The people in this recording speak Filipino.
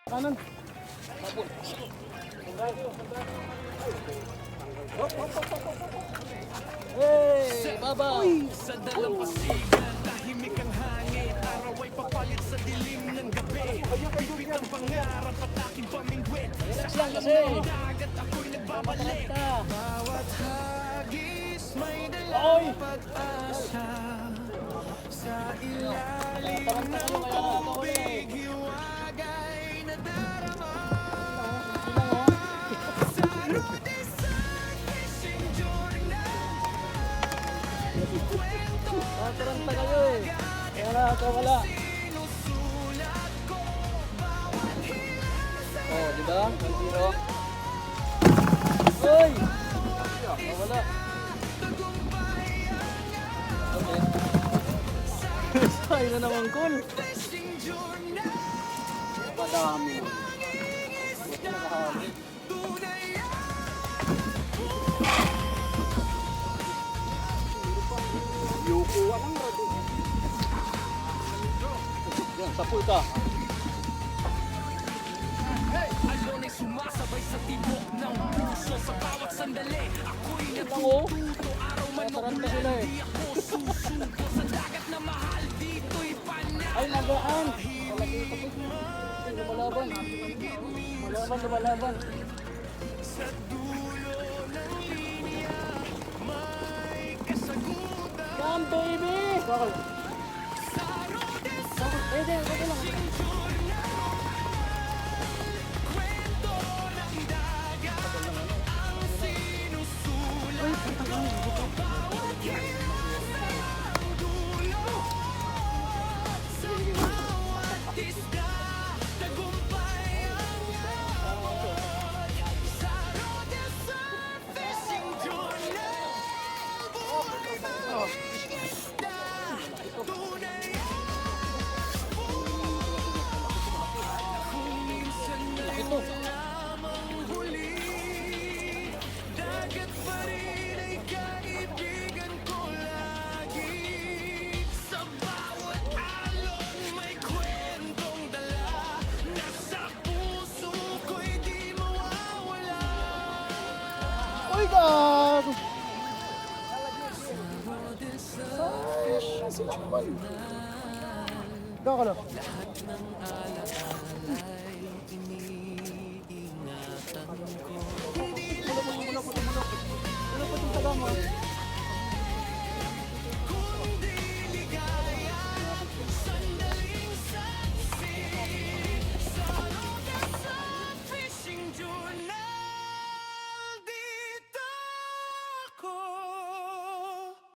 Kanan. Hey, baba. Sa dalampasigan, tahimik ang hangin. Araw ay papalit sa dilim ng gabi. Pipit ang pangarap at aking pamingwit. Sa kalam ng dagat ako'y nagbabalik. Bawat hagis may dalang pag-asa. Sa ilalim ng tubig, hiwagay na darama. Sa Rodisang Fishing Journal, kwento Taranta kayo eh. Kaya na ako wala. sinusulat ko. Bawat hilang Oh, di ba? 1-0. Hoy! Oh, wala. tagumpay ang Okay. Ay na naman cool. Fishing Journal. Madami. Tunay Yukuha lang rado. Yan, sapul ka. alon ay sumasabay sa tibok ng puso. Sa bawat sandali ako'y Ako. natututo. Araw man o Taranta ulan, sila eh. di ako susuko. Sa dagat na mahal, dito'y panalo. Ay, nagaan. Palagi ito po. Lumalaban. Lumalaban. Sa dulo ng linya, may kasagutan. Come, baby! Bakal. Sa Rodisang Eh, di, okay lang. kwento ng dagat ang sinusulat ko. Bawat hilang sa dulo, sa bawat isda, tagumpay ang abot. Sa Rodisang Fishing Journal, buhay mga isda, tunay kung minsan na Ito. lamang huli. Dagat pa rin ay kaibigan ko lagi. Sa bawat alon may kwentong dala. Nasa puso ko'y di mawawala. Uy, gago! Gago na. Ano pa itong taga mo?